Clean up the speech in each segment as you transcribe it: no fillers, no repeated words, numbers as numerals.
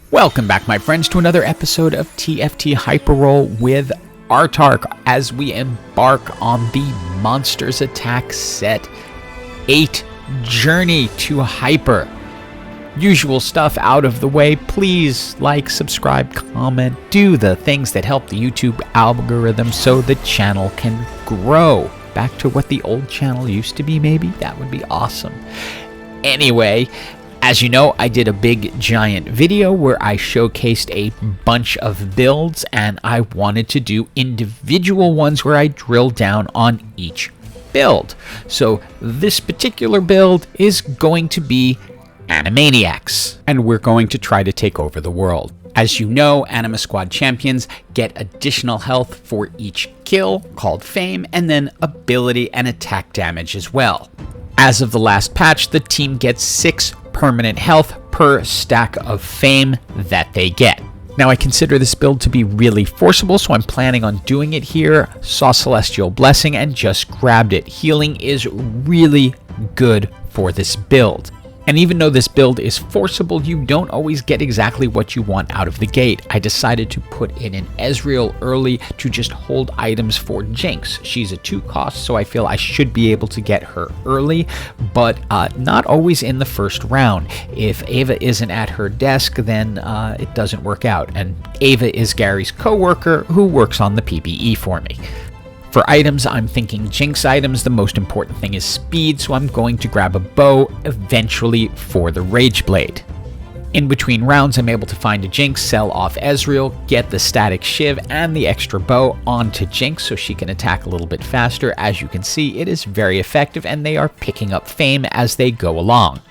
Welcome back, my friends, to another episode of TFT Hyperroll with Artark as we embark on the Monsters Attack Set 8 Journey to Hyper. Usual stuff out of the way. Please like, subscribe, comment, do the things that help the YouTube algorithm so the channel can grow. Back to what the old channel used to be, maybe? That would be awesome. Anyway, as you know, I did a big giant video where I showcased a bunch of builds, and I wanted to do individual ones where I drill down on each build. So this particular build is going to be Animaniacs, and we're going to try to take over the world. As you know, Anima Squad champions get additional health for each kill, called fame, and then ability and attack damage as well. As of the last patch, the team gets 6 permanent health per stack of fame that they get. Now, I consider this build to be really forcible, so I'm planning on doing it here. Saw Celestial Blessing and just grabbed it. Healing is really good for this build. And even though this build is forcible, you don't always get exactly what you want out of the gate. I decided to put in an Ezreal early to just hold items for Jinx. She's a 2 cost, so I feel I should be able to get her early, but not always in the first round. If Ava isn't at her desk, then it doesn't work out. And Ava is Gary's co-worker who works on the PBE for me. For items, I'm thinking Jinx items. The most important thing is speed, so I'm going to grab a bow eventually for the Rageblade. In between rounds, I'm able to find a Jinx, sell off Ezreal, get the statikk shiv and the extra bow onto Jinx so she can attack a little bit faster. As you can see, it is very effective, and they are picking up fame as they go along.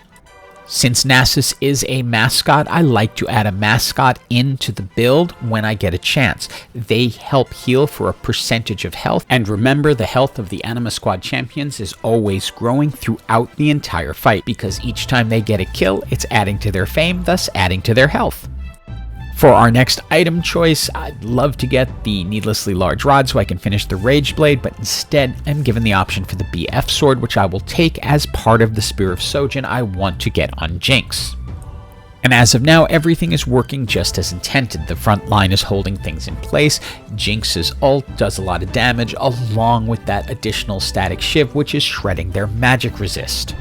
Since Nasus is a mascot, I like to add a mascot into the build when I get a chance. They help heal for a percentage of health, and remember, the health of the Anima Squad champions is always growing throughout the entire fight, because each time they get a kill, it's adding to their fame, thus adding to their health. For our next item choice, I'd love to get the needlessly large rod so I can finish the Rageblade, but instead I'm given the option for the BF sword, which I will take as part of the Spear of Sojun I want to get on Jinx. And as of now, everything is working just as intended. The front line is holding things in place. Jinx's ult does a lot of damage, along with that additional statikk shiv, which is shredding their magic resist.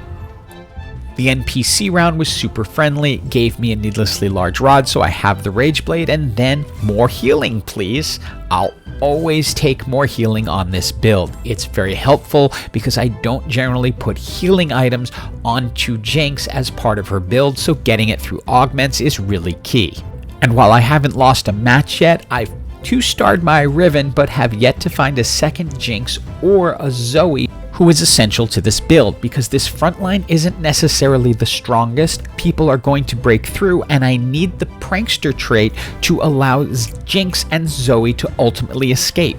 The NPC round was super friendly, gave me a needlessly large rod, so I have the Rageblade, and then more healing, please. I'll always take more healing on this build. It's very helpful because I don't generally put healing items onto Jinx as part of her build, so getting it through augments is really key. And while I haven't lost a match yet, I've 2-starred my Riven, but have yet to find a second Jinx or a Zoe who is essential to this build, because this front line isn't necessarily the strongest. People are going to break through, and I need the Prankster trait to allow Jinx and Zoe to ultimately escape.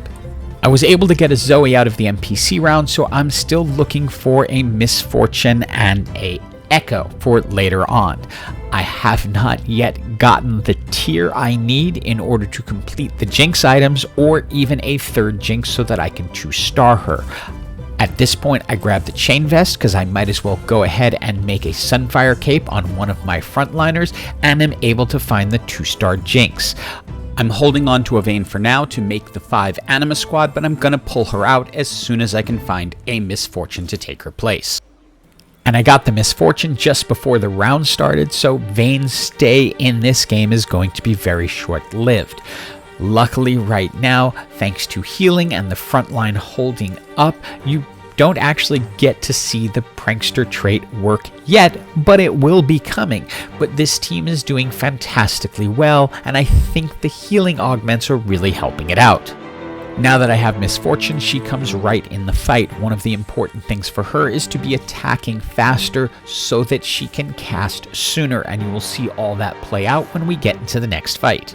I was able to get a Zoe out of the NPC round, so I'm still looking for a Miss Fortune and a Echo for later on. I have not yet gotten the tier I need in order to complete the Jinx items, or even a third Jinx so that I can 2-star her. At this point, I grabbed the chain vest because I might as well go ahead and make a Sunfire cape on one of my frontliners, and am able to find the 2-star Jinx. I'm holding on to a Vayne for now to make the 5 Anima Squad, but I'm gonna pull her out as soon as I can find a Miss Fortune to take her place. And I got the Miss Fortune just before the round started, so Vayne's stay in this game is going to be very short-lived. Luckily, right now, thanks to healing and the front line holding up, you don't actually get to see the Prankster trait work yet, but it will be coming. But this team is doing fantastically well, and I think the healing augments are really helping it out. Now that I have Miss Fortune, she comes right in the fight. One of the important things for her is to be attacking faster so that she can cast sooner, and you will see all that play out when we get into the next fight.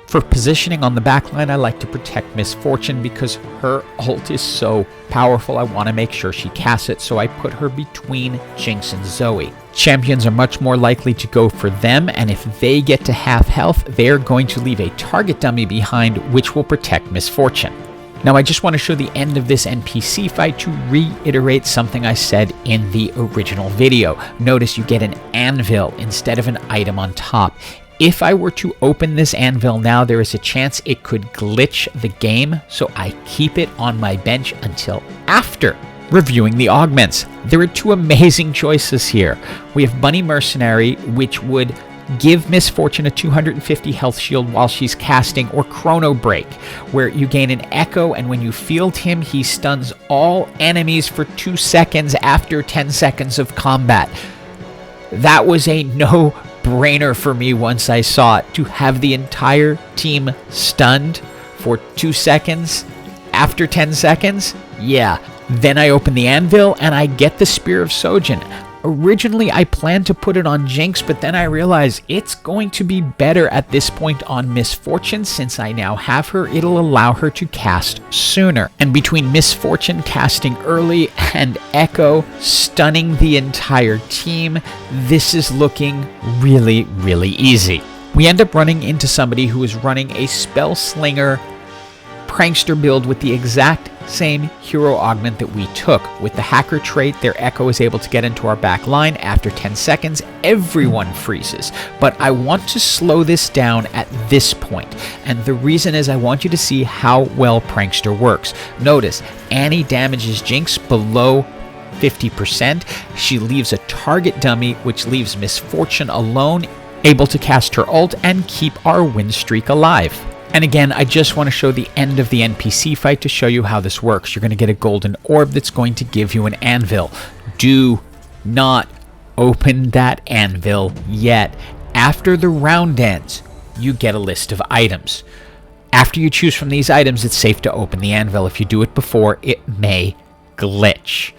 For positioning on the backline, I like to protect Miss Fortune because her ult is so powerful. I want to make sure she casts it, so I put her between Jinx and Zoe. Champions are much more likely to go for them, and if they get to half health, they're going to leave a target dummy behind, which will protect Miss Fortune. Now, I just want to show the end of this NPC fight to reiterate something I said in the original video. Notice you get an anvil instead of an item on top. If I were to open this anvil now, there is a chance it could glitch the game, so I keep it on my bench until after reviewing the augments. There are two amazing choices here. We have Bunny Mercenary, which would give Miss Fortune a 250 health shield while she's casting, or Chrono Break, where you gain an echo, and when you field him, he stuns all enemies for 2 seconds after 10 seconds of combat. That was a no-brainer for me once I saw it, to have the entire team stunned for 2 seconds after 10 seconds. Yeah. Then I open the anvil and I get the Spear of Sojun. Originally, I planned to put it on Jinx, but then I realized it's going to be better at this point on Miss Fortune. Since I now have her, it'll allow her to cast sooner. And between Miss Fortune casting early and Echo stunning the entire team, this is looking really, really easy. We end up running into somebody who is running a Spell Slinger Prankster build with the exact same hero augment that we took. With the hacker trait, their echo is able to get into our back line. After 10 seconds, everyone freezes. But I want to slow this down at this point, and the reason is I want you to see how well Prankster works. Notice, Annie damages Jinx below 50%. She leaves a target dummy, which leaves Miss Fortune alone, able to cast her ult and keep our win streak alive. And again, I just want to show the end of the NPC fight to show you how this works. You're going to get a golden orb that's going to give you an anvil. Do not open that anvil yet. After the round ends, you get a list of items. After you choose from these items, it's safe to open the anvil. If you do it before, it may glitch.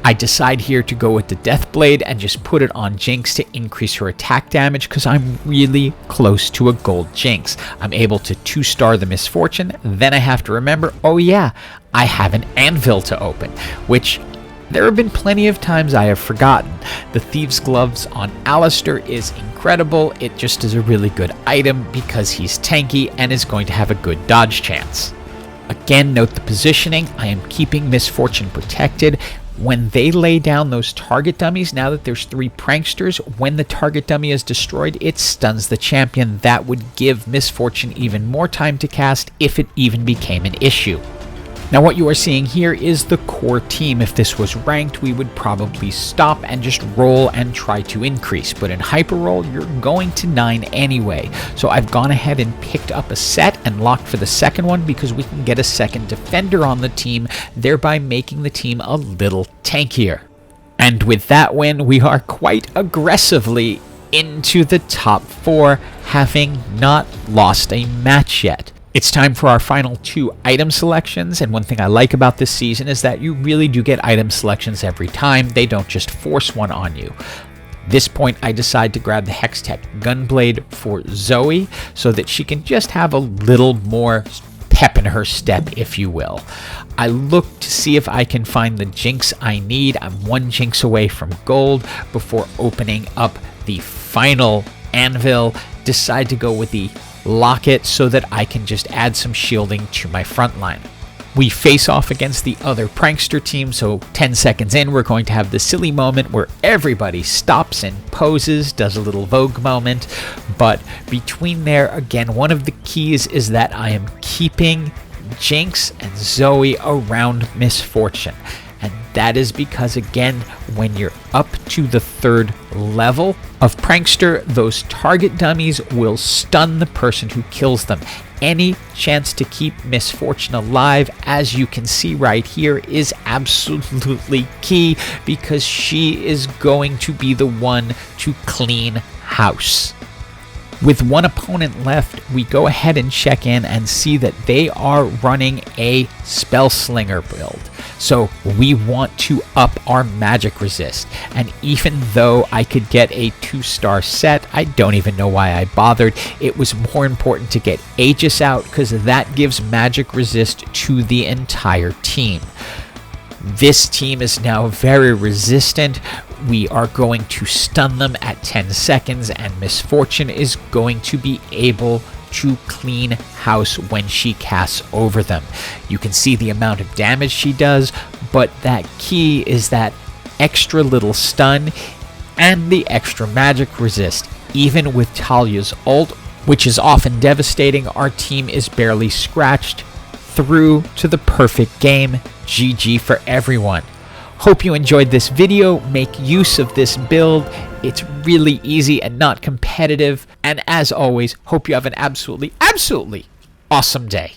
I decide here to go with the Deathblade and just put it on Jinx to increase her attack damage because I'm really close to a gold Jinx. I'm able to 2-star the Miss Fortune. Then I have to remember, oh yeah, I have an anvil to open, which there have been plenty of times I have forgotten. The Thieves' Gloves on Alistair is incredible. It just is a really good item because he's tanky and is going to have a good dodge chance. Again, note the positioning. I am keeping Miss Fortune protected. When they lay down those target dummies, now that there's 3 pranksters, when the target dummy is destroyed, it stuns the champion. That would give Miss Fortune even more time to cast if it even became an issue. Now what you are seeing here is the core team. If this was ranked, we would probably stop and just roll and try to increase. But in hyperroll, you're going to 9 anyway. So I've gone ahead and picked up a set and locked for the second one because we can get a second defender on the team, thereby making the team a little tankier. And with that win, we are quite aggressively into the top 4, having not lost a match yet. It's time for our final 2 item selections, and one thing I like about this season is that you really do get item selections every time. They don't just force one on you. This point, I decide to grab the Hextech Gunblade for Zoe so that she can just have a little more pep in her step, if you will. I look to see if I can find the Jinx I need. I'm 1 Jinx away from gold before opening up the final anvil. Decide to go with the Locket so that I can just add some shielding to my front line. We face off against the other prankster team, so 10 seconds in, we're going to have the silly moment where everybody stops and poses, does a little Vogue moment. But between there, again, one of the keys is that I am keeping Jinx and Zoe around Miss Fortune. And that is because, again, when you're up to the 3rd level of Prankster, those target dummies will stun the person who kills them. Any chance to keep Miss Fortune alive, as you can see right here, is absolutely key because she is going to be the one to clean house. With 1 opponent left, we go ahead and check in and see that they are running a Spell Slinger build. So we want to up our magic resist. And even though I could get a 2-star set, I don't even know why I bothered. It was more important to get Aegis out because that gives magic resist to the entire team. This team is now very resistant. We are going to stun them at 10 seconds, and Miss Fortune is going to be able to clean house when she casts over them. You can see the amount of damage she does, but that key is that extra little stun and the extra magic resist. Even with Talia's ult, which is often devastating, our team is barely scratched through to the perfect game. GG for everyone. Hope you enjoyed this video. Make use of this build. It's really easy and not competitive. And as always, hope you have an absolutely awesome day.